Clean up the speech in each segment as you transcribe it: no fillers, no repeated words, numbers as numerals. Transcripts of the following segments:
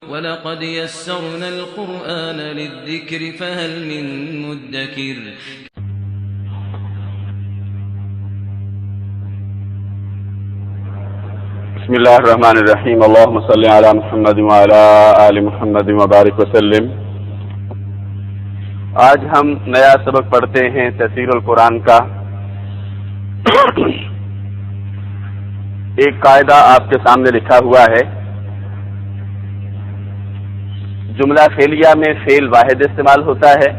وَلَقَدْ يَسَّرْنَا الْقُرْآنَ لِلذِّكْرِ فَهَلْ مِن مُّدَّكِرٍ بسم اللہ الرحمن الرحیم اللہم صلی علی محمد وعلی آل محمد وبارک وسلم۔ آج ہم نیا سبق پڑھتے ہیں تفسیر القرآن کا۔ ایک قاعدہ آپ کے سامنے لکھا ہوا ہے۔ جملہ فعلیہ میں فعل واحد استعمال ہوتا ہے،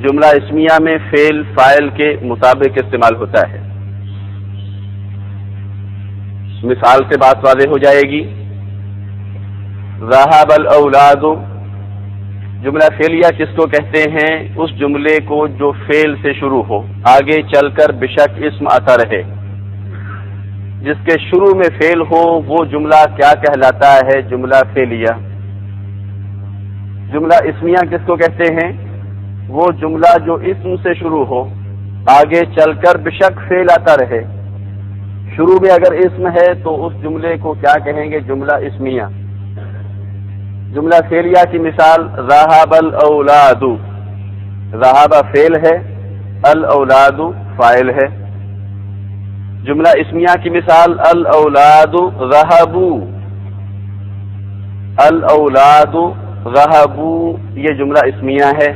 جملہ اسمیہ میں فعل فاعل کے مطابق استعمال ہوتا ہے۔ مثال سے بات واضح ہو جائے گی۔ ذهب الاولاد، جملہ فعلیہ کس کو کہتے ہیں؟ اس جملے کو جو فعل سے شروع ہو، آگے چل کر بشک اسم آتا رہے، جس کے شروع میں فعل ہو وہ جملہ کیا کہلاتا ہے؟ جملہ فعلیہ۔ جملہ اسمیہ کس کو کہتے ہیں؟ وہ جملہ جو اسم سے شروع ہو، آگے چل کر بشک فعل آتا رہے، شروع میں اگر اسم ہے تو اس جملے کو کیا کہیں گے؟ جملہ اسمیہ۔ جملہ فعلیہ کی مثال ذهب الاولاد، ذهب فعل ہے، الاولاد فاعل ہے۔ جملہ اسمیہ کی مثال الاولاد ذهبوا، الاولاد ذهبوا، یہ جملہ اسمیہ ہے۔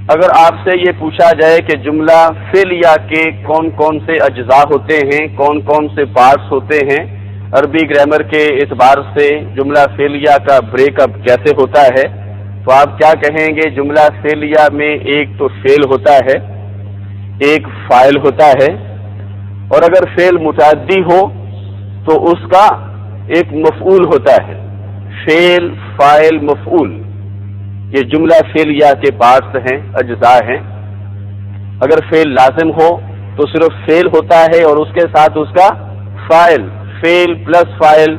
اگر آپ سے یہ پوچھا جائے کہ جملہ فعلیہ کے کون کون سے اجزاء ہوتے ہیں، کون کون سے پارٹس ہوتے ہیں، عربی گرامر کے اعتبار سے جملہ فعلیہ کا بریک اپ کیسے ہوتا ہے، تو آپ کیا کہیں گے؟ جملہ فعلیہ میں ایک تو فعل ہوتا ہے، ایک فاعل ہوتا ہے، اور اگر فعل متعدی ہو تو اس کا ایک مفعول ہوتا ہے۔ فعل فاعل مفعول، یہ جملہ فعلیہ کے پارٹس ہیں، اجزاء ہیں۔ اگر فعل لازم ہو تو صرف فعل ہوتا ہے اور اس کے ساتھ اس کا فاعل، فعل پلس فاعل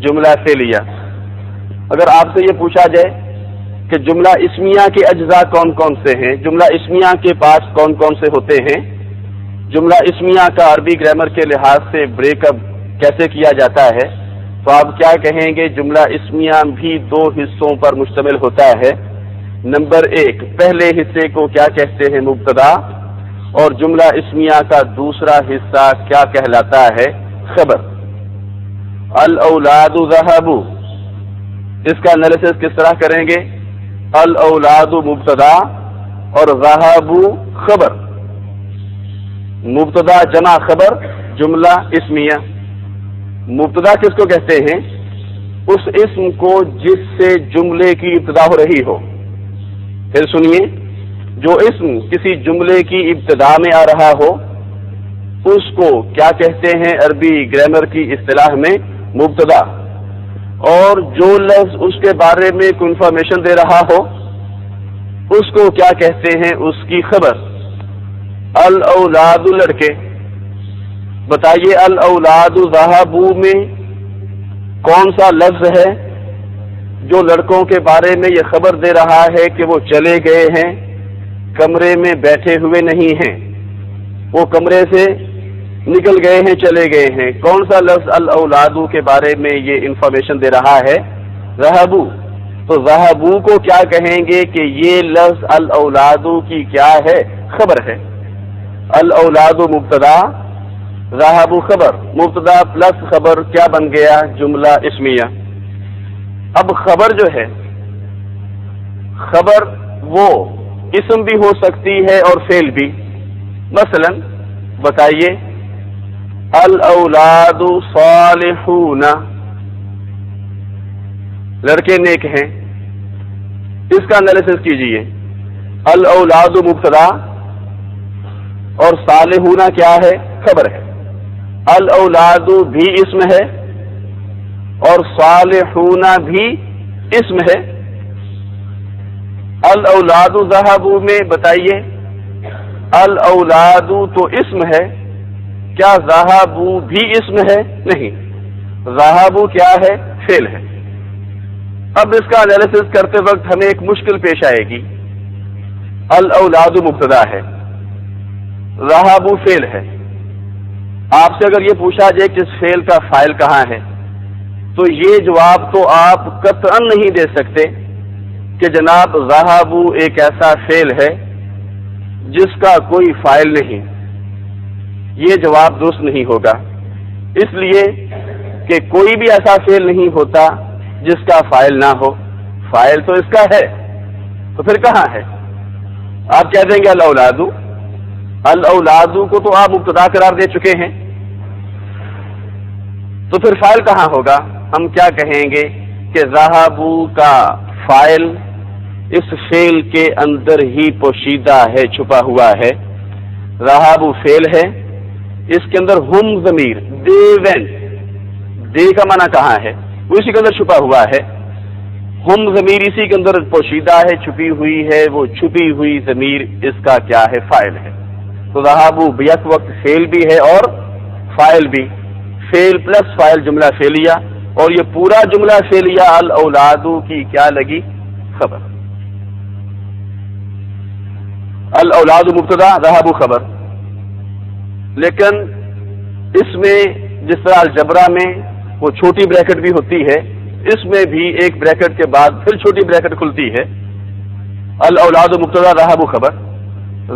جملہ فعلیہ۔ اگر آپ سے یہ پوچھا جائے کہ جملہ اسمیہ کے اجزاء کون کون سے ہیں، جملہ اسمیہ کے پارٹس کون کون سے ہوتے ہیں، جملہ اسمیہ کا عربی گرامر کے لحاظ سے بریک اپ کیسے کیا جاتا ہے، تو آپ کیا کہیں گے؟ جملہ اسمیہ بھی دو حصوں پر مشتمل ہوتا ہے۔ نمبر ایک، پہلے حصے کو کیا کہتے ہیں؟ مبتدا، اور جملہ اسمیہ کا دوسرا حصہ کیا کہلاتا ہے؟ خبر۔ الاولاد ذهبوا، اس کا انالیسس کس طرح کریں گے؟ الاولاد مبتدا اور ذهبوا خبر، مبتدا جمع خبر جملہ اسمیہ۔ مبتدا کس کو کہتے ہیں؟ اس اسم کو جس سے جملے کی ابتدا ہو رہی ہو۔ پھر سنیے، جو اسم کسی جملے کی ابتدا میں آ رہا ہو اس کو کیا کہتے ہیں عربی گرامر کی اصطلاح میں؟ مبتدا۔ اور جو لفظ اس کے بارے میں کوئی انفارمیشن دے رہا ہو اس کو کیا کہتے ہیں؟ اس کی خبر۔ الاولاد لڑکے، بتائیے الاولاد ذهبوا میں کون سا لفظ ہے جو لڑکوں کے بارے میں یہ خبر دے رہا ہے کہ وہ چلے گئے ہیں، کمرے میں بیٹھے ہوئے نہیں ہیں، وہ کمرے سے نکل گئے ہیں، چلے گئے ہیں؟ کون سا لفظ الاولاد کے بارے میں یہ انفارمیشن دے رہا ہے؟ ذهبوا۔ تو ذهبوا کو کیا کہیں گے کہ یہ لفظ الاولاد کی کیا ہے؟ خبر ہے۔ الاولاد مبتدا، ذهبوا خبر، مبتدا پلس خبر کیا بن گیا؟ جملہ اسمیہ۔ اب خبر جو ہے، خبر وہ اسم بھی ہو سکتی ہے اور فعل بھی۔ مثلا بتائیے الاولاد صالحون، لڑکے نیک ہیں، اس کا انالیسس کیجئے۔ الاولاد مبتدا اور صالحون کیا ہے؟ خبر ہے۔ الاولاد بھی اسم ہے اور صالحون بھی اسم ہے۔ الاولاد ذهبوا میں بتائیے الاولاد تو اسم ہے، کیا ذهبوا بھی اسم ہے؟ نہیں، ذهبوا کیا ہے؟ فعل ہے۔ اب اس کا انالیسس کرتے وقت ہمیں ایک مشکل پیش آئے گی۔ الاولاد مبتدا ہے، ذهبوا فعل ہے۔ آپ سے اگر یہ پوچھا جائے کہ اس فعل کا فاعل کہاں ہے تو یہ جواب تو آپ قطعاً نہیں دے سکتے کہ جناب ذہبوا ایک ایسا فعل ہے جس کا کوئی فاعل نہیں. یہ جواب درست نہیں ہوگا، اس لیے کہ کوئی بھی ایسا فعل نہیں ہوتا جس کا فاعل نہ ہو. فاعل تو اس کا ہے، تو پھر کہاں ہے؟ آپ کہہ دیں گے الاولاد. الاولاد کو تو آپ مبتدا قرار دے چکے ہیں، تو پھر فاعل کہاں ہوگا؟ ہم کیا کہیں گے کہ ذہبوا کا فاعل اس فعل کے اندر ہی پوشیدہ ہے، چھپا ہوا ہے. ذہبوا فعل ہے، اس کے اندر ہم ضمیر دے وینٹ، دے کا معنی کہاں ہے؟ وہ اسی کے اندر چھپا ہوا ہے. ہم ضمیر اسی کے اندر پوشیدہ ہے، چھپی ہوئی ہے. وہ چھپی ہوئی ضمیر اس کا کیا ہے؟ فاعل ہے. تو ذہبوا بیک وقت فعل بھی ہے اور فاعل بھی. فعل پلس فاعل جملہ فعلیہ، اور یہ پورا جملہ فعلیہ الاولاد کی کیا لگی؟ خبر. الاولاد مبتدا، ذہبوا خبر. لیکن اس میں جس طرح الجبرا میں وہ چھوٹی بریکٹ بھی ہوتی ہے، اس میں بھی ایک بریکٹ کے بعد پھر چھوٹی بریکٹ کھلتی ہے. الاولاد مبتدا، ذہبوا خبر.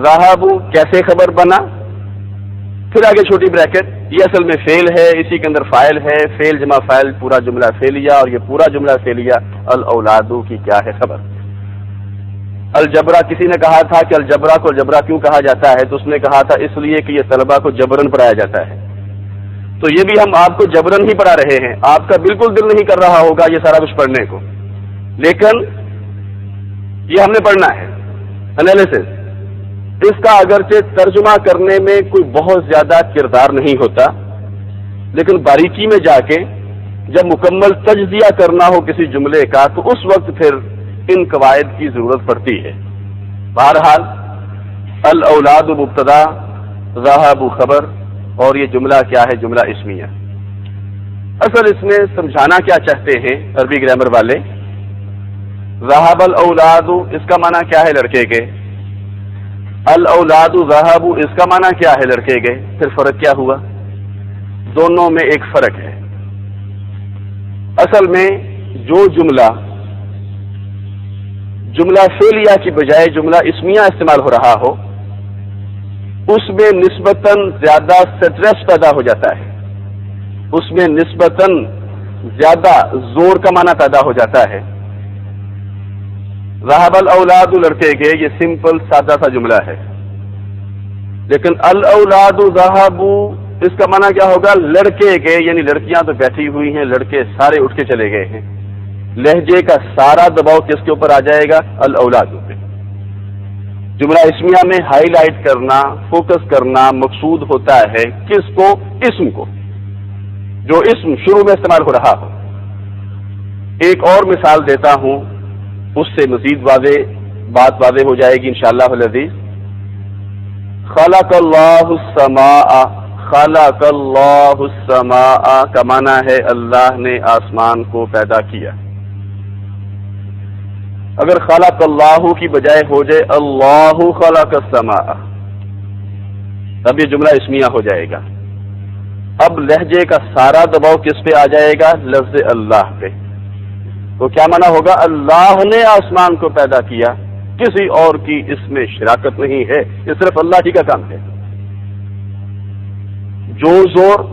ذہبوا کیسے خبر بنا؟ پھر آگے چھوٹی بریکٹ. یہ اصل میں فعل ہے، اسی کے اندر فاعل ہے. فعل جمع فاعل پورا جملہ فعلیہ، اور یہ پورا جملہ فعلیہ الاولاد کی کیا ہے؟ خبر. الجبرا، کسی نے کہا تھا کہ الجبرا کو الجبرا کیوں کہا جاتا ہے؟ تو اس نے کہا تھا اس لیے کہ یہ طلبہ کو جبرن پڑھایا جاتا ہے. تو یہ بھی ہم آپ کو جبرن ہی پڑھا رہے ہیں. آپ کا بالکل دل نہیں کر رہا ہوگا یہ سارا کچھ پڑھنے کو، لیکن یہ ہم نے پڑھنا ہے. انالیسس اس کا اگرچہ ترجمہ کرنے میں کوئی بہت زیادہ کردار نہیں ہوتا، لیکن باریکی میں جا کے جب مکمل تجزیہ کرنا ہو کسی جملے کا تو اس وقت پھر ان قواعد کی ضرورت پڑتی ہے. بہرحال الاولاد مبتدا، ذہبوا خبر، اور یہ جملہ کیا ہے؟ جملہ اسمیہ. اصل اس میں سمجھانا کیا چاہتے ہیں عربی گرامر والے؟ ذہب الاولاد اس کا معنی کیا ہے؟ لڑکے گئے. الاولاد ذہبوا اس کا معنی کیا ہے؟ لڑکے گئے. پھر فرق کیا ہوا؟ دونوں میں ایک فرق ہے. اصل میں جو جملہ فعلیہ کی بجائے جملہ اسمیہ استعمال ہو رہا ہو، اس میں نسبتاً زیادہ سٹریس پیدا ہو جاتا ہے، اس میں نسبتاً زیادہ زور کا معنی پیدا ہو جاتا ہے. ذہب الاولاد لڑکے گئے، یہ سمپل سادہ سا جملہ ہے. لیکن الاولاد ذہبوا اس کا معنی کیا ہوگا؟ لڑکے گئے، یعنی لڑکیاں تو بیٹھی ہوئی ہیں، لڑکے سارے اٹھ کے چلے گئے ہیں. لہجے کا سارا دباؤ کس کے اوپر آ جائے گا؟ الاولاد پہ. جملہ اسمیہ میں ہائی لائٹ کرنا، فوکس کرنا مقصود ہوتا ہے کس کو؟ اسم کو، جو اسم شروع میں استعمال ہو رہا ہو. ایک اور مثال دیتا ہوں، اس سے مزید بات واضح ہو جائے گی انشاءاللہ العزیز. خلق اللہ السماء، خلق اللہ السماء کا معنی ہے اللہ نے آسمان کو پیدا کیا. اگر خلق اللہ کی بجائے ہو جائے اللہ خلق السماء، تب یہ جملہ اسمیہ ہو جائے گا. اب لہجے کا سارا دباؤ کس پہ آ جائے گا؟ لفظ اللہ پہ. تو کیا معنی ہوگا؟ اللہ نے آسمان کو پیدا کیا، کسی اور کی اس میں شراکت نہیں ہے، یہ صرف اللہ ہی کا کام ہے. جو زور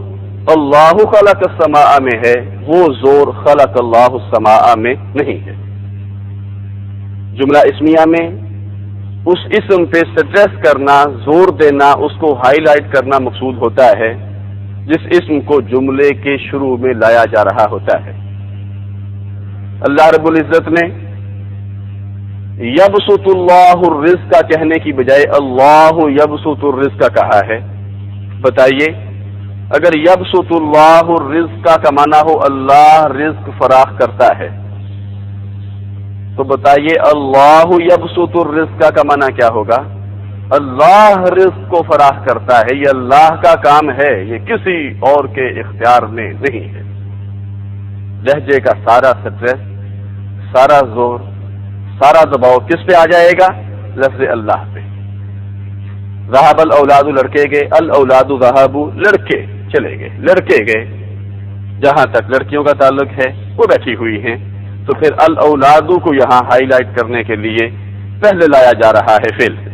اللہ خلق السماء میں ہے وہ زور خلق اللہ السماء میں نہیں ہے. جملہ اسمیہ میں اس اسم پہ سٹریس کرنا، زور دینا، اس کو ہائی لائٹ کرنا مقصود ہوتا ہے جس اسم کو جملے کے شروع میں لایا جا رہا ہوتا ہے. اللہ رب العزت نے یبسط اللہ الرزق کہنے کی بجائے اللہ یبسط الرزق کہا ہے. بتائیے اگر یبسط اللہ الرزق کا معنی ہو اللہ رزق فراخ کرتا ہے، تو بتائیے اللہ یبسط الرزق کا معنی کیا ہوگا؟ اللہ رزق کو فراخ کرتا ہے، یہ اللہ کا کام ہے، یہ کسی اور کے اختیار میں نہیں ہے. لہجے کا سارا سٹریس، سارا زور، سارا دباؤ کس پہ آ جائے گا؟ لفظ اللہ پہ. ذہب الاولاد لڑکے گئے، الاولاد ذہبوا لڑکے چلے گئے، لڑکے گئے. جہاں تک لڑکیوں کا تعلق ہے وہ بیٹھی ہوئی ہیں، تو پھر الاولاد کو یہاں ہائی لائٹ کرنے کے لیے پہلے لایا جا رہا ہے فعل سے۔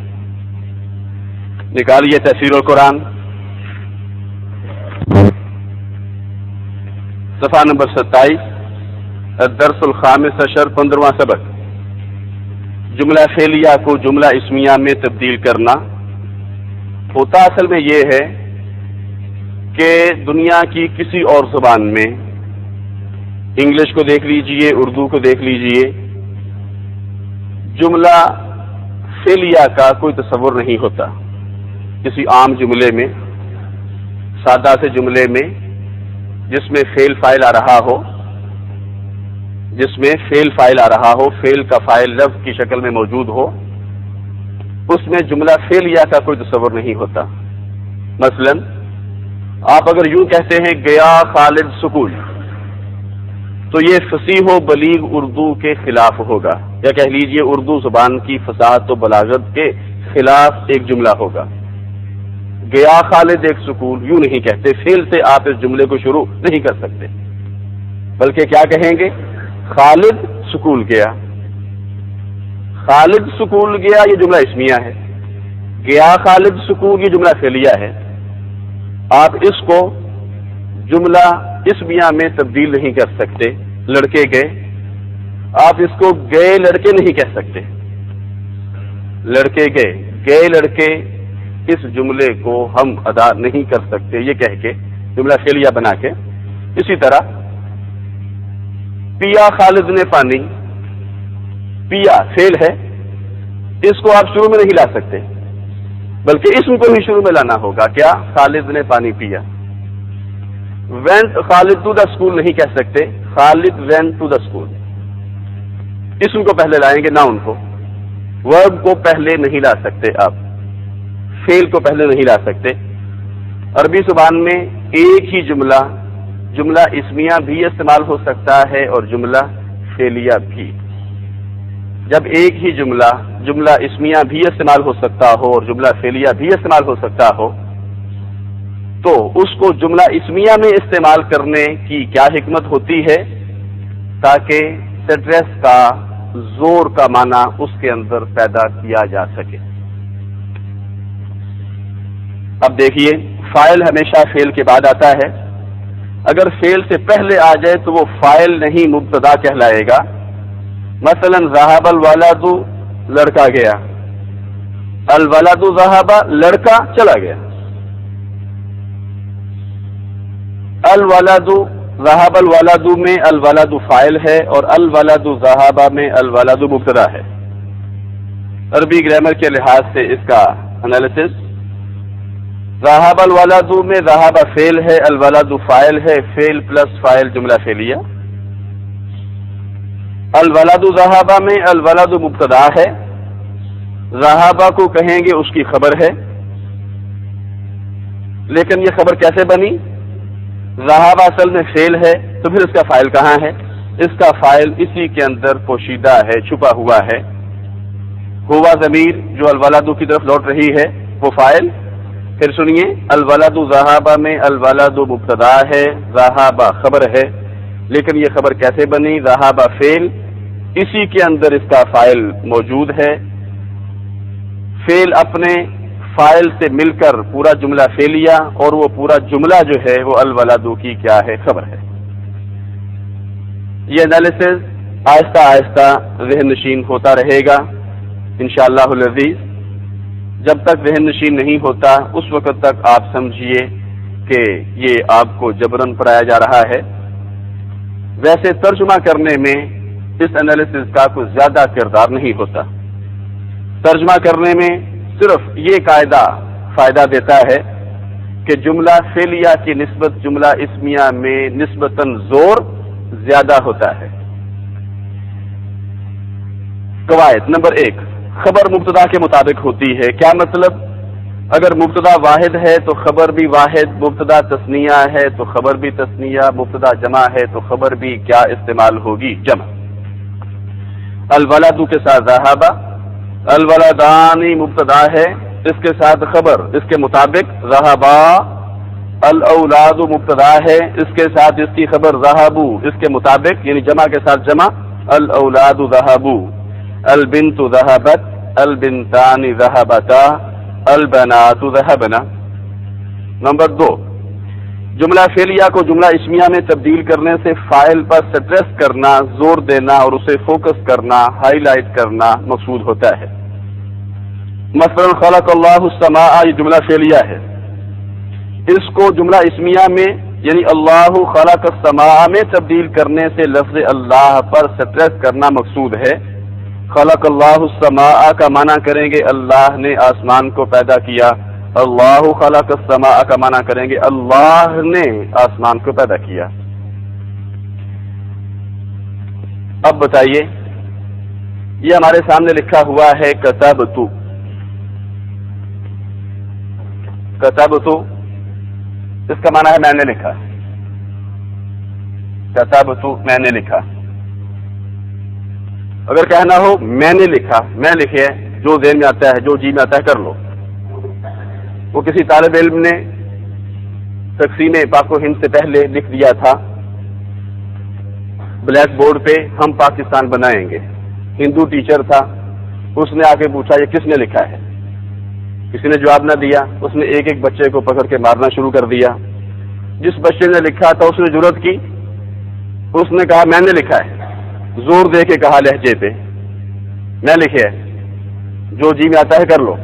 نکالیے تفسیر القرآن صفحہ نمبر 27، الدرس الخامس عشر، 15واں سبق، جملہ فعلیہ کو جملہ اسمیہ میں تبدیل کرنا۔ ہوتا اصل میں یہ ہے کہ دنیا کی کسی اور زبان میں، انگلش کو دیکھ لیجئے، اردو کو دیکھ لیجئے، جملہ فعلیہ کا کوئی تصور نہیں ہوتا۔ کسی عام جملے میں، سادہ سے جملے میں جس میں فعل فاعل آ رہا ہو، فعل کا فاعل لفظ کی شکل میں موجود ہو، اس میں جملہ فعلیہ کا کوئی تصور نہیں ہوتا۔ مثلا آپ اگر یوں کہتے ہیں گیا خالد سکول، تو یہ فصیح و بلیغ اردو کے خلاف ہوگا، یا کہہ لیجئے اردو زبان کی فصاحت و بلاغت کے خلاف ایک جملہ ہوگا۔ گیا خالد ایک سکول یوں نہیں کہتے، فعل سے آپ اس جملے کو شروع نہیں کر سکتے، بلکہ کیا کہیں گے؟ خالد سکول گیا۔ خالد سکول گیا یہ جملہ اسمیہ ہے، گیا خالد سکول یہ جملہ فعلیہ ہے۔ آپ اس کو جملہ اسمیہ میں تبدیل نہیں کر سکتے۔ لڑکے گئے، آپ اس کو گئے لڑکے نہیں کہہ سکتے۔ لڑکے گئے، گئے لڑکے، اس جملے کو ہم ادا نہیں کر سکتے یہ کہہ کے، جملہ فعلیہ بنا کے۔ اسی طرح پیا خالد نے پانی، پیا فعل ہے، اس کو آپ شروع میں نہیں لا سکتے، بلکہ اسم کو ہی شروع میں لانا ہوگا۔ کیا؟ خالد نے پانی پیا۔ Went Khalid to the school نہیں کہہ سکتے، Khalid went to the school, اسم کو پہلے لائیں گے، ناؤن کو۔ ورب کو پہلے نہیں لا سکتے آپ، فعل کو پہلے نہیں لا سکتے۔ عربی زبان میں ایک ہی جملہ، جملہ اسمیہ بھی استعمال ہو سکتا ہے اور جملہ فعلیہ بھی۔ جب ایک ہی جملہ، جملہ اسمیہ بھی استعمال ہو سکتا ہو اور جملہ فعلیہ بھی استعمال ہو سکتا ہو، تو اس کو جملہ اسمیہ میں استعمال کرنے کی کیا حکمت ہوتی ہے؟ تاکہ سٹریس کا، زور کا معنی اس کے اندر پیدا کیا جا سکے۔ اب دیکھیے، فاعل ہمیشہ فعل کے بعد آتا ہے۔ اگر فعل سے پہلے آ جائے تو وہ فاعل نہیں مبتدا کہلائے گا۔ مثلا ذهب الولد، لڑکا گیا، الولد ذهب، لڑکا چلا گیا۔ الولد ذهب الولد میں الولد فاعل ہے اور الولد ذهب میں الولد مبتدا ہے۔ عربی گرامر کے لحاظ سے اس کا انالیسس، ذهب الولد میں ذهب فعل ہے، الولد فاعل ہے، فعل پلس فاعل جملہ فعلیہ۔ الولد ذهب میں الولد مبتدا ہے، ذهب کو کہیں گے اس کی خبر ہے، لیکن یہ خبر کیسے بنی؟ ذهب اصل میں فعل ہے، تو پھر اس کا فاعل کہاں ہے؟ اس کا فاعل اسی کے اندر پوشیدہ ہے، چھپا ہوا ہے۔ ہوا ضمیر جو الولد کی طرف لوٹ رہی ہے وہ فاعل۔ پھر سنیے، الولد ذهب میں الولد مبتدا ہے، ذهب خبر ہے، لیکن یہ خبر کیسے بنی؟ ذهب فعل، اسی کے اندر اس کا فاعل موجود ہے۔ فعل اپنے فاعل سے مل کر پورا جملہ فعلیہ، اور وہ پورا جملہ جو ہے وہ الولد کی کیا ہے؟ خبر ہے۔ یہ انالیسز آہستہ آہستہ ذہن نشین ہوتا رہے گا انشاءاللہ العزیز۔ جب تک ذہن نشین نہیں ہوتا اس وقت تک آپ سمجھیے کہ یہ آپ کو جبرن پڑھایا جا رہا ہے۔ ویسے ترجمہ کرنے میں اس انالیسز کا کوئی زیادہ کردار نہیں ہوتا۔ ترجمہ کرنے میں صرف یہ قاعدہ فائدہ دیتا ہے کہ جملہ فعلیہ کی نسبت جملہ اسمیہ میں نسبتاً زور زیادہ ہوتا ہے۔ قواعد نمبر 1، خبر مبتدا کے مطابق ہوتی ہے۔ کیا مطلب؟ اگر مبتدا واحد ہے تو خبر بھی واحد، مبتدا تثنیہ ہے تو خبر بھی تثنیہ، مبتدا جمع ہے تو خبر بھی کیا استعمال ہوگی؟ جمع۔ الولد کے ساتھ ذهب، الولدان مبتدا ہے، اس کے ساتھ خبر، اس کے مطابق ذهبا الاولاد مبتدا ہے، اس کے ساتھ اس کی خبر ذهبوا، اس کے مطابق یعنی جمع کے ساتھ جمع، الاولاد ذهبوا، البنت ذهبت، البنتان ذهبتا، البنات ذهبنا۔ نمبر 2، جملہ فعلیہ کو جملہ اسمیہ میں تبدیل کرنے سے فاعل پر سٹریس کرنا، زور دینا اور اسے فوکس کرنا، ہائی لائٹ کرنا مقصود ہوتا ہے۔ مثلا خلق اللہ السماء، یہ جملہ فعلیہ ہے، اس کو جملہ اسمیہ میں یعنی اللہ خلق السماء میں تبدیل کرنے سے لفظ اللہ پر سٹریس کرنا مقصود ہے۔ خلق اللہ السماء کا معنی کریں گے اللہ نے آسمان کو پیدا کیا، اللہ خلق السماء کا معنی کریں گے اللہ نے آسمان کو پیدا کیا۔ اب بتائیے، یہ ہمارے سامنے لکھا ہوا ہے کتبت، کتبت اس کا معنی ہے میں نے لکھا، کتبت میں نے لکھا۔ اگر کہنا ہو میں نے لکھا، میں لکھے، جو ذہن میں آتا ہے جو جی میں آتا ہے کر لو۔ وہ کسی طالب علم نے تقسیم پاک و ہند سے پہلے لکھ دیا تھا بلیک بورڈ پہ ہم پاکستان بنائیں گے، ہندو ٹیچر تھا، اس نے آ کے پوچھا یہ کس نے لکھا ہے، کسی نے جواب نہ دیا، اس نے ایک ایک بچے کو پکڑ کے مارنا شروع کر دیا۔ جس بچے نے لکھا تھا اس نے جرأت کی، اس نے کہا میں نے لکھا ہے، زور دے کے کہا لہجے پہ میں لکھے، جو جی میں آتا ہے کر لو۔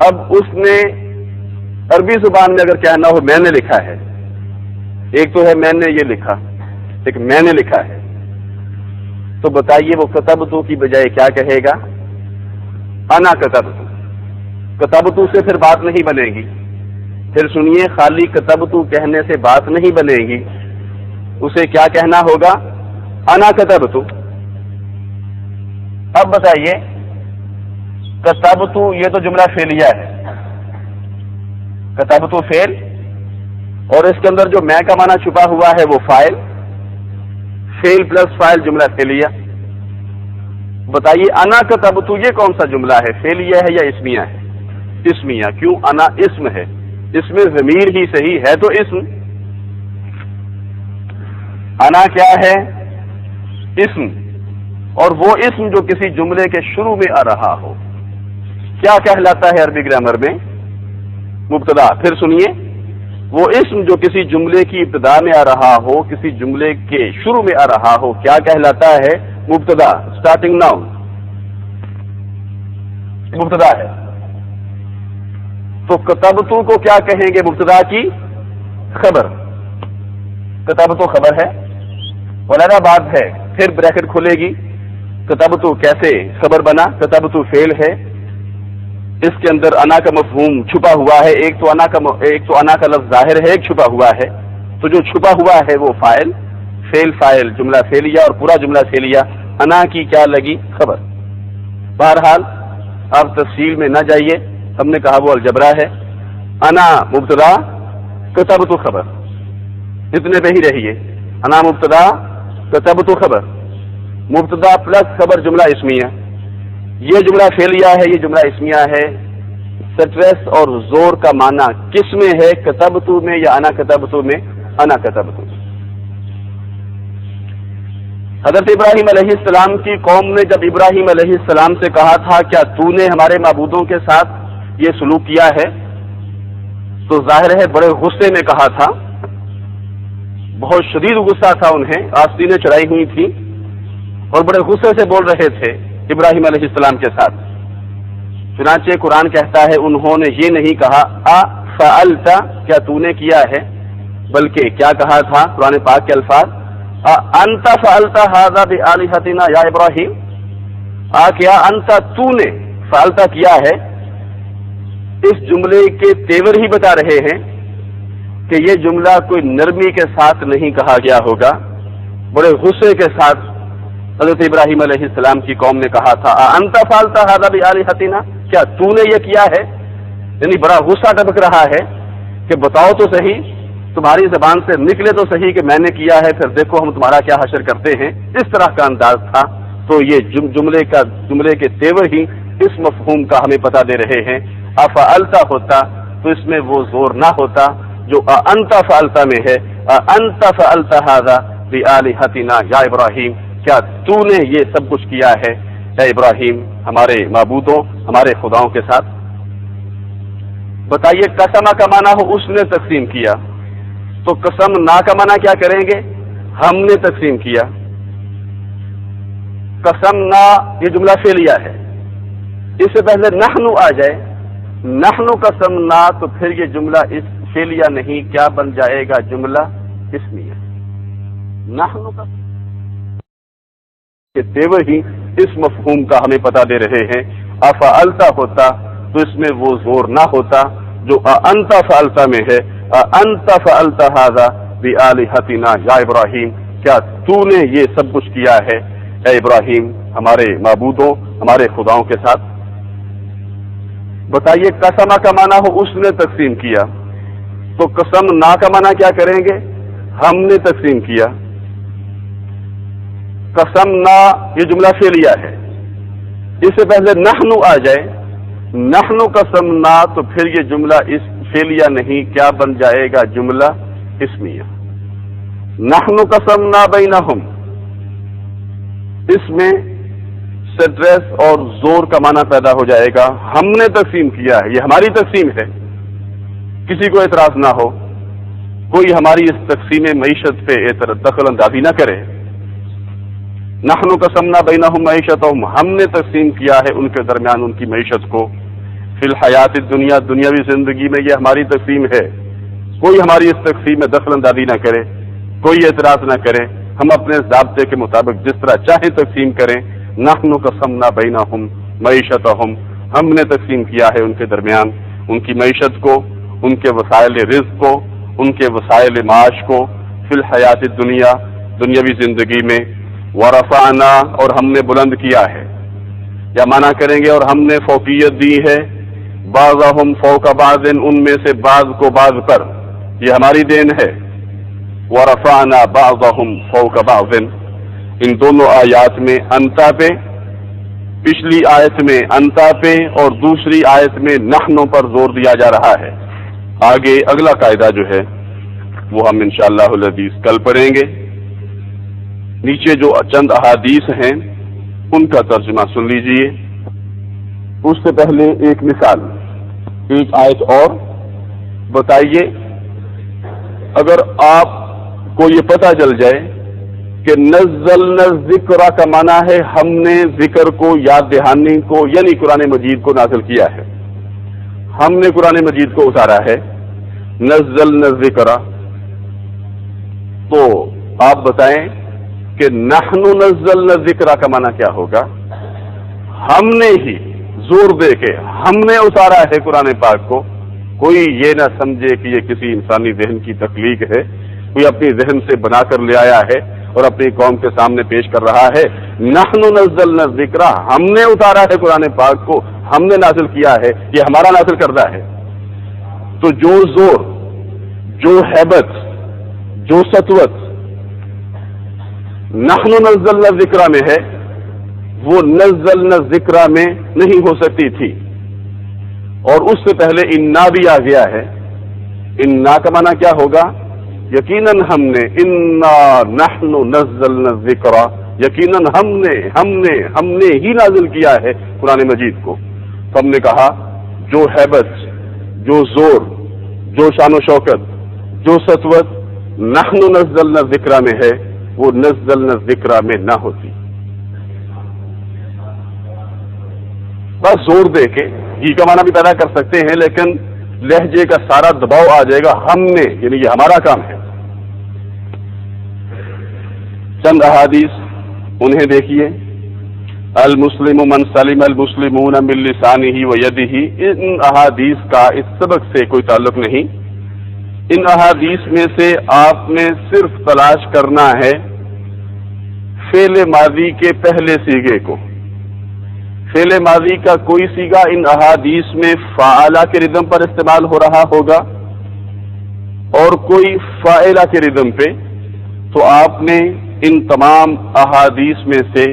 اب اس نے عربی زبان میں اگر کہنا ہو میں نے لکھا ہے، ایک تو ہے میں نے یہ لکھا، ایک میں نے لکھا ہے، تو بتائیے وہ کتبتو کی بجائے کیا کہے گا؟ انا کتبتو۔ کتبتو سے پھر بات نہیں بنے گی، پھر سنیے خالی کتبتو کہنے سے بات نہیں بنے گی، اسے کیا کہنا ہوگا؟ انا کتبتو۔ اب بتائیے کتبتو یہ تو جملہ فعلیہ ہے، کتبتو فعل، اور اس کے اندر جو میں کا معنی چھپا ہوا ہے وہ فاعل، فعل پلس فاعل جملہ فعلیہ۔ بتائیے انا کتبتو یہ کون سا جملہ ہے، فعلیہ ہے یا اسمیہ ہے؟ اسمیہ۔ کیوں؟ انا اسم ہے، اس میں ضمیر ہی صحیح ہے تو اسم۔ انا کیا ہے؟ اسم، اور وہ اسم جو کسی جملے کے شروع میں آ رہا ہو کیا کہلاتا ہے عربی گرامر میں؟ مبتدا۔ پھر سنیے، وہ اسم جو کسی جملے کی ابتدا میں آ رہا ہو، کسی جملے کے شروع میں آ رہا ہو کیا کہلاتا ہے؟ مبتدا، اسٹارٹنگ ناؤن، مبتدا ہے۔ تو کتبتو کو کیا کہیں گے؟ مبتدا کی خبر، کتبتو خبر ہے، ولیدہ بات ہے، پھر بریکٹ کھلے گی، کتبتو کیسے خبر بنا؟ کتبتو فعل ہے، اس کے اندر انا کا مفہوم چھپا ہوا ہے، ایک تو انا کا لفظ ظاہر ہے، ایک چھپا ہوا ہے، تو جو چھپا ہوا ہے وہ فاعل، فعل فاعل جملہ فعلیہ اور پورا جملہ فعلیہ، انا کی کیا لگی؟ خبر۔ بہرحال آپ تفصیل میں نہ جائیے، ہم نے کہا وہ الجبرا ہے، انا مبتدا کتبتو خبر، اتنے پہ ہی رہیے، انا مبتدا کتبتو خبر، مبتدا پلس خبر جملہ اسمیہ۔ یہ جملہ فعلیہ ہے، یہ جملہ اسمیہ ہے۔ سٹریس اور زور کا معنی کس میں ہے؟ کتبتو میں یا انا کتبتو میں؟ انا کتبتو۔ حضرت ابراہیم علیہ السلام کی قوم نے جب ابراہیم علیہ السلام سے کہا تھا کیا تو نے ہمارے معبودوں کے ساتھ یہ سلوک کیا ہے، تو ظاہر ہے بڑے غصے میں کہا تھا، بہت شدید غصہ تھا انہیں، آستینیں چڑھائی ہوئی تھی اور بڑے غصے سے بول رہے تھے ابراہیم علیہ السلام کے ساتھ۔ چنانچہ قرآن کہتا ہے انہوں نے یہ نہیں کہا فعلت، کیا تو نے کیا ہے، بلکہ کیا کہا تھا؟ قرآن پاک کے الفاظ انت فعلت ھذا بآلہتنا یا ابراہیم، کیا انت تو نے فعلت کیا ہے۔ اس جملے کے تیور ہی بتا رہے ہیں کہ یہ جملہ کوئی نرمی کے ساتھ نہیں کہا گیا ہوگا، بڑے غصے کے ساتھ حضرت ابراہیم علیہ السلام کی قوم نے کہا تھا انت فعلت ھذا بآلہتنا، کیا تو نے یہ کیا ہے، یعنی بڑا غصہ ٹپک رہا ہے کہ بتاؤ تو صحیح، تمہاری زبان سے نکلے تو صحیح کہ میں نے کیا ہے، پھر دیکھو ہم تمہارا کیا حشر کرتے ہیں۔ اس طرح کا انداز تھا۔ تو یہ جملے کے تیور ہی اس مفہوم کا ہمیں پتہ دے رہے ہیں۔ افعلت ہوتا تو اس میں وہ زور نہ ہوتا جو انت فعلتا میں ہے، انت فعلت ھذا بآلہتنا یا ابراہیم، کیا تو نے یہ سب کچھ کیا ہے اے ابراہیم ہمارے معبودوں، ہمارے خداؤں کے ساتھ؟ بتائیے قسم کا معنی ہو اس نے تقسیم کیا، تو قسم نہ کا معنی کیا کریں گے؟ ہم نے تقسیم کیا۔ قسم نہ یہ جملہ فعلیہ ہے، اس سے پہلے نحن آ جائے، نحن قسم نہ، تو پھر یہ جملہ اس فعلیہ نہیں، کیا بن جائے گا؟ جملہ اسمیہ۔ نحن کا تیور ہی اس مفہوم کا ہمیں پتہ دے رہے ہیں۔ افعلتا ہوتا تو اس میں وہ زور نہ ہوتا جو انت فعلتا میں ہے، انت فعلت ھذا بآلہتنا یا ابراہیم، کیا تو نے یہ سب کچھ کیا ہے اے ابراہیم ہمارے معبودوں، ہمارے خداؤں کے ساتھ؟ بتائیے قسم کا معنی ہو اس نے تقسیم کیا، تو قسم نہ کا معنی کیا کریں گے؟ ہم نے تقسیم کیا۔ قسم نہ یہ جملہ فعلیہ ہے، اس سے پہلے نحن آ جائے، نحن قسم نہ، تو پھر یہ جملہ اس فعلیہ نہیں، کیا بن جائے گا؟ جملہ اسمیہ۔ نحن قسم نہ بینہم، اس میں سٹریس اور زور کا معنی پیدا ہو جائے گا، ہم نے تقسیم کیا ہے، یہ ہماری تقسیم ہے، کسی کو اعتراض نہ ہو، کوئی ہماری اس تقسیم معیشت پہ دخل اندازی نہ کرے۔ نحن قسمنا بینہم معیشتہم، ہم نے تقسیم کیا ہے ان کے درمیان ان کی معیشت کو، فی الحیات الدنیا، دنیاوی زندگی میں یہ ہماری تقسیم ہے، کوئی ہماری اس تقسیم میں دخل اندازی نہ کرے، کوئی اعتراض نہ کرے، ہم اپنے ضابطے کے مطابق جس طرح چاہیں تقسیم کریں۔ نحن قسمنا بینہم معیشتہم، ہم نے تقسیم کیا ہے ان کے درمیان ان کی معیشت کو، ان کے وسائل رزق کو، ان کے وسائل معاش کو، فی الحیات الدنیا، دنیاوی زندگی میں، ورفعنا، اور ہم نے بلند کیا ہے، یا معنی کریں گے اور ہم نے فوقیت دی ہے، بعضہم فوق بعض، ان میں سے بعض کو بعض پر، یہ ہماری دین ہے۔ ورفعنا بعضہم فوق بعض، ان دونوں آیات میں انتا پہ، پچھلی آیت میں انتا پہ اور دوسری آیت میں نحنوں پر زور دیا جا رہا ہے۔ آگے اگلا قاعدہ جو ہے وہ ہم انشاءاللہ العزیز کل پڑھیں گے۔ نیچے جو چند احادیث ہیں ان کا ترجمہ سن لیجئے۔ اس سے پہلے ایک مثال، ایک آیت اور بتائیے، اگر آپ کو یہ پتہ چل جائے کہ نزلنا الذکر کا معنی ہے ہم نے ذکر کو، یاد دہانی کو، یعنی قرآن مجید کو نازل کیا ہے، ہم نے قرآن مجید کو اتارا ہے، نزلنا الذکر، تو آپ بتائیں کہ نحن نزلنا الذکر کا معنی کیا ہوگا؟ ہم نے ہی زور دے کے ہم نے اتارا ہے قرآن پاک کو۔ کوئی یہ نہ سمجھے کہ یہ کسی انسانی ذہن کی تخلیق ہے، کوئی اپنی ذہن سے بنا کر لے آیا ہے اور اپنی قوم کے سامنے پیش کر رہا ہے۔ نحن نزلنا الذکر، ہم نے اتارا ہے قرآن پاک کو، ہم نے نازل کیا ہے، یہ ہمارا نازل کردہ ہے۔ تو جو زور، جو ہیبت، جو سطوت نحن نزلنا الذکر میں ہے، وہ نزلنا الذکر میں نہیں ہو سکتی تھی، اور اس سے پہلے انا بھی آ گیا ہے۔ انا کا معنی کیا ہوگا؟ یقیناً ہم نے، انا نحن نزلنا الذکر، یقیناً ہم نے ہی نازل کیا ہے قرآن مجید کو۔ تو ہم نے کہا جو ہیبت، جو زور، جو شان و شوکت، جو سطوت نحن نزلنا الذکر میں ہے، وہ نزلنا الذکر میں نہ ہوتی۔ بس زور دے کے ہی کا معنی بھی پیدا کر سکتے ہیں، لیکن لہجے کا سارا دباؤ آ جائے گا ہم نے، یعنی یہ ہمارا کام ہے۔ چند احادیث انہیں دیکھیے۔ المسلم من سلم المسلمون من لسانہ و یدہ، ان احادیث کا اس سبق سے کوئی تعلق نہیں۔ ان احادیث میں سے آپ نے صرف تلاش کرنا ہے فعل ماضی کے پہلے سیغے کو۔ فعل ماضی کا کوئی سیغہ ان احادیث میں فعلہ کے ردم پر استعمال ہو رہا ہوگا اور کوئی فاعلہ کے ردم پہ، تو آپ نے ان تمام احادیث میں سے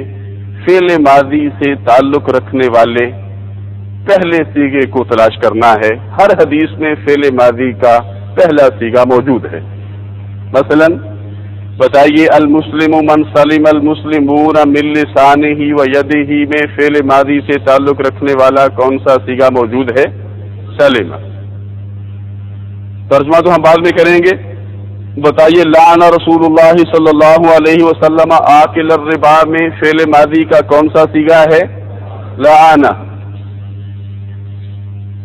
فعل ماضی سے تعلق رکھنے والے پہلے سیغے کو تلاش کرنا ہے. ہر حدیث میں فعل ماضی کا پہلا سیغہ موجود ہے. مثلا بتائیے المسلم من سلم المسلمون من لسانہ و یدہ میں فعل ماضی سے تعلق رکھنے والا کون سا سیغہ موجود ہے؟ سلم. ترجمہ تو ہم بعد میں کریں گے. بتائیے لعن رسول اللہ صلی اللہ علیہ وسلم آکل الربا میں فعل ماضی کا کون سا سیغہ ہے؟ لعن.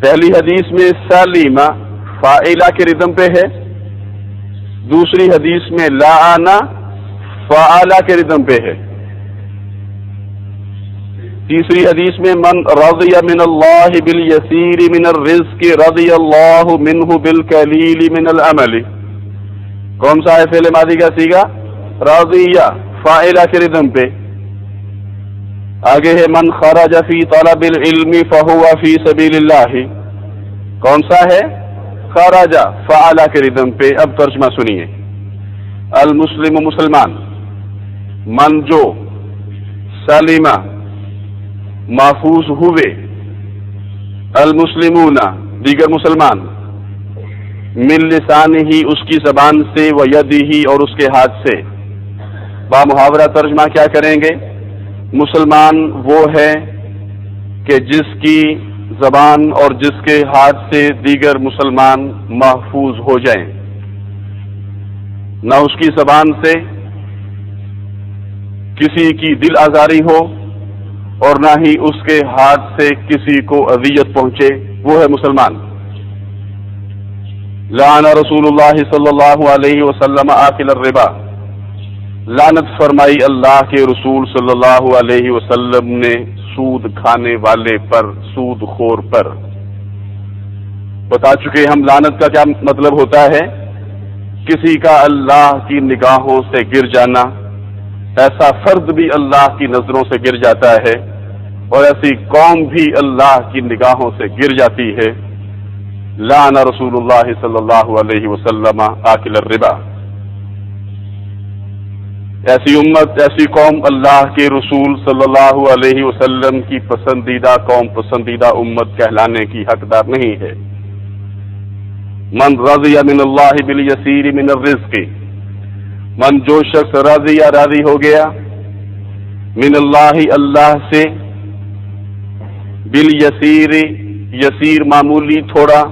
پہلی حدیث میں سلم فاعلہ کے ردم پہ ہے، دوسری حدیث میں لعن فاعلہ کے ردم پہ ہے، تیسری حدیث میں من رضی من اللہ بالیسیر من الرزق رضی اللہ منہ بالقلیل من العمل. کون سا ہے فعل ماضی کا سیغہ؟ رضیہ فاعلہ کے ردم پہ. آگے ہے من خرج فی طلب العلم فہو فی سبیل اللہ. کون سا ہے؟ خرج فاعلہ کے ردم پہ. اب ترجمہ سنیے. المسلم مسلمان، من جو، سلمہ محفوظ ہوئے، المسلمون دیگر مسلمان، من لسانہ ہی اس کی زبان سے، و یدہ اور اس کے ہاتھ سے. با محاورہ ترجمہ کیا کریں گے؟ مسلمان وہ ہے کہ جس کی زبان اور جس کے ہاتھ سے دیگر مسلمان محفوظ ہو جائیں، نہ اس کی زبان سے کسی کی دل آزاری ہو اور نہ ہی اس کے ہاتھ سے کسی کو اذیت پہنچے، وہ ہے مسلمان. لعن رسول اللہ صلی اللہ علیہ وسلم آکل الربا. لعنت فرمائی اللہ کے رسول صلی اللہ علیہ وسلم نے سود کھانے والے پر، سود خور پر. بتا چکے ہم لعنت کا کیا مطلب ہوتا ہے. کسی کا اللہ کی نگاہوں سے گر جانا، ایسا فرد بھی اللہ کی نظروں سے گر جاتا ہے اور ایسی قوم بھی اللہ کی نگاہوں سے گر جاتی ہے. لعن رسول اللہ صلی اللہ علیہ وسلم آکل الربا. ایسی امت، ایسی قوم اللہ کے رسول صلی اللہ علیہ وسلم کی پسندیدہ قوم، پسندیدہ امت کہلانے کی حقدار نہیں ہے. من رضی من اللہ بالیسیر من الرزق. من جو شخص راضی یا راضی ہو گیا، من اللہ اللہ سے، بالیسیر یسیر معمولی تھوڑا،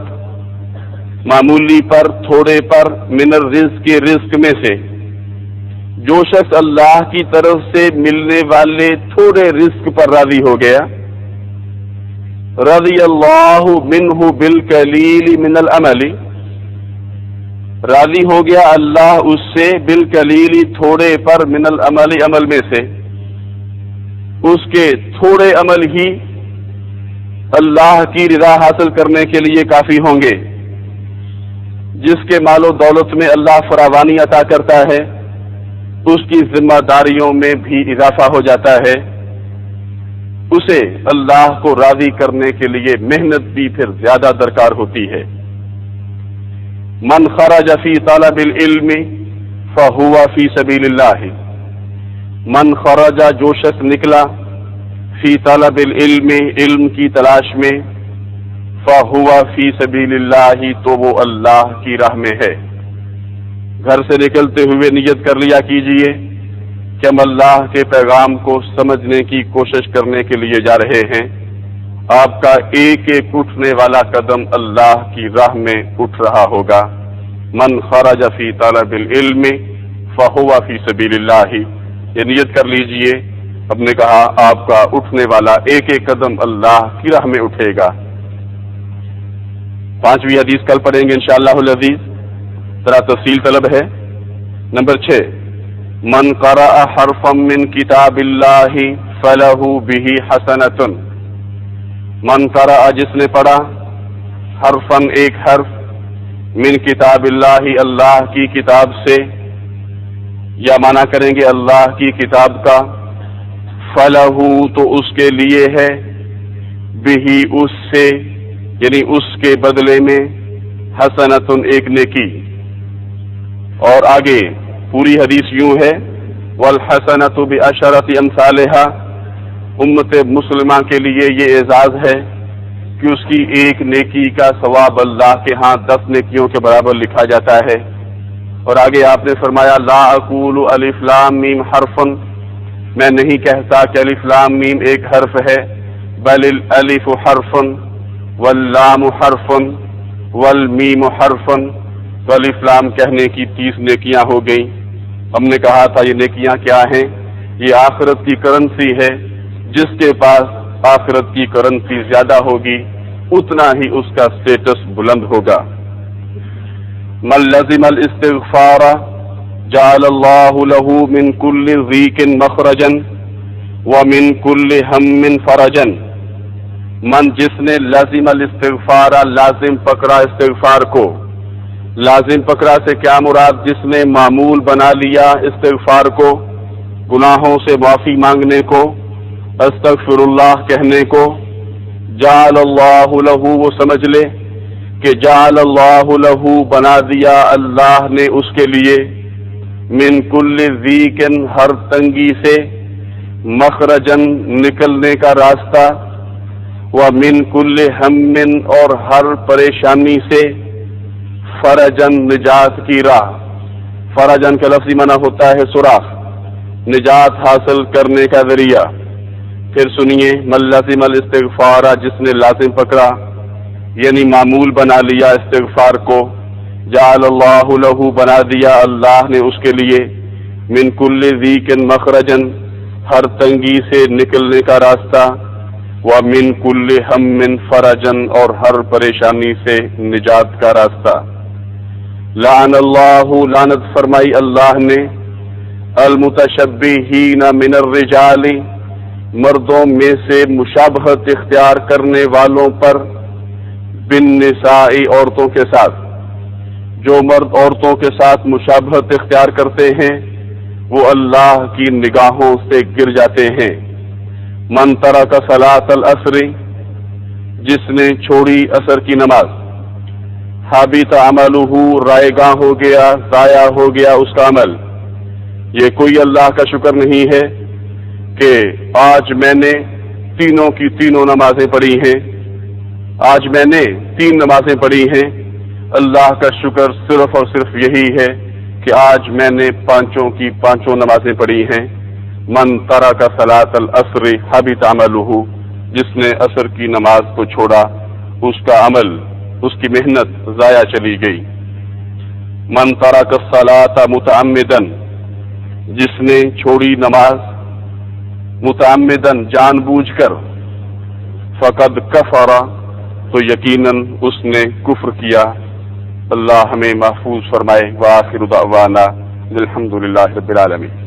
معمولی پر تھوڑے پر، من الرزق رزق میں سے. جو شخص اللہ کی طرف سے ملنے والے تھوڑے رزق پر راضی ہو گیا، رضی اللہ منہ بالقلیل من العمل. راضی ہو گیا اللہ اس سے بالقلیل تھوڑے پر، من العمل عمل میں سے. اس کے تھوڑے عمل ہی اللہ کی رضا حاصل کرنے کے لیے کافی ہوں گے. جس کے مال و دولت میں اللہ فراوانی عطا کرتا ہے، اس کی ذمہ داریوں میں بھی اضافہ ہو جاتا ہے. اسے اللہ کو راضی کرنے کے لیے محنت بھی پھر زیادہ درکار ہوتی ہے. من خرج فی طلب العلم فہو فی سبیل اللہ. من خرج جو شخص نکلا، فی طلب العلم علم کی تلاش میں، فہو فی سبیل اللہ تو وہ اللہ کی راہ میں ہے. گھر سے نکلتے ہوئے نیت کر لیا کیجئے کہ ہم اللہ کے پیغام کو سمجھنے کی کوشش کرنے کے لیے جا رہے ہیں. آپ کا ایک ایک اٹھنے والا قدم اللہ کی راہ میں اٹھ رہا ہوگا. من خرج فی طلب العلم فہو فی سبیل اللہ. یہ نیت کر لیجئے. ہم نے کہا آپ کا اٹھنے والا ایک ایک قدم اللہ کی راہ میں اٹھے گا. 5ویں حدیث کل پڑھیں گے انشاءاللہ العزیز. ذرا تفصیل طلب ہے. نمبر 6، من قرأ حرفا من کتاب اللہ فلہ بہ حسنۃ. من قرأ جس نے پڑھا، حرفن ایک حرف، من کتاب اللہ اللہ کی کتاب سے، یا معنی کریں گے اللہ کی کتاب کا، فلہ تو اس کے لیے ہے، بہ اس سے یعنی اس کے بدلے میں، حسنۃ ایک نیکی. اور آگے پوری حدیث یوں ہے، والحسنۃ بعشرۃ امثالھا. امت مسلمہ کے لیے یہ اعزاز ہے کہ اس کی ایک نیکی کا ثواب اللہ کے ہاں 10 نیکیوں کے برابر لکھا جاتا ہے۔ اور آگے آپ نے فرمایا لا اقول الف لام میم حرف، میں نہیں کہتا کہ الف لام میم ایک حرف ہے، بل الالف حرف واللام حرف والمیم حرف، تو الف لام کہنے کی 30 نیکیاں ہو گئیں۔ ہم نے کہا تھا یہ نیکیاں کیا ہیں؟ یہ آخرت کی کرنسی ہے، جس کے پاس آخرت کی کرنسی زیادہ ہوگی اتنا ہی اس کا سٹیٹس بلند ہوگا۔ من لزم الاستغفار جعل اللہ له من کل ضیق مخرجا ومن کل ہم فرجا، من جس نے لازم الاستغفار لازم پکڑا استغفار کو، لازم پکڑا سے کیا مراد؟ جس نے معمول بنا لیا استغفار کو، گناہوں سے معافی مانگنے کو، استغفر اللہ کہنے کو، جعل اللہ لہ، وہ سمجھ لے کہ جعل اللہ لہ بنا دیا اللہ نے اس کے لیے، من کل ضیق ہر تنگی سے، مخرجن نکلنے کا راستہ، ومن کل ہم اور ہر پریشانی سے، فرجن نجات کی راہ۔ فرجن کا لفظی معنی ہوتا ہے سوراخ، نجات حاصل کرنے کا ذریعہ۔ پھر سنیے من لازم الاستغفار، جس نے لازم پکڑا یعنی معمول بنا لیا استغفار کو، جعل اللہ لہ بنا دیا اللہ نے اس کے لیے، من کل ضیق مخرجن ہر تنگی سے نکلنے کا راستہ، ومن کل ہم فرجن اور ہر پریشانی سے نجات کا راستہ۔ لعن اللہ، لعنت فرمائی اللہ نے، المتشبہین من الرجال، مردوں میں سے مشابہت اختیار کرنے والوں پر، بالنساء عورتوں کے ساتھ، جو مرد عورتوں کے ساتھ مشابہت اختیار کرتے ہیں وہ اللہ کی نگاہوں سے گر جاتے ہیں۔ من ترک صلاۃ العصر، جس نے چھوڑی عصر کی نماز، حبط عملہ، رائے گاں ہو گیا، ضائع ہو گیا اس کا عمل۔ یہ کوئی اللہ کا شکر نہیں ہے کہ آج میں نے تینوں کی تینوں نمازیں پڑھی ہیں، آج میں نے 3 نمازیں پڑھی ہیں۔ اللہ کا شکر صرف اور صرف یہی ہے کہ آج میں نے 5 کی 5 نمازیں پڑھی ہیں۔ من ترک صلاۃ العصر حبط عملہ، جس نے عصر کی نماز کو چھوڑا اس کا عمل، اس کی محنت ضائع چلی گئی۔ من ترک الصلاۃ متعمدا، جس نے چھوڑی نماز متعمدن جان بوجھ کر، فقد کفر، تو یقیناً اس نے کفر کیا۔ اللہ ہمیں محفوظ فرمائے۔ وآخر دعوانا الحمد للہ رب العالمین۔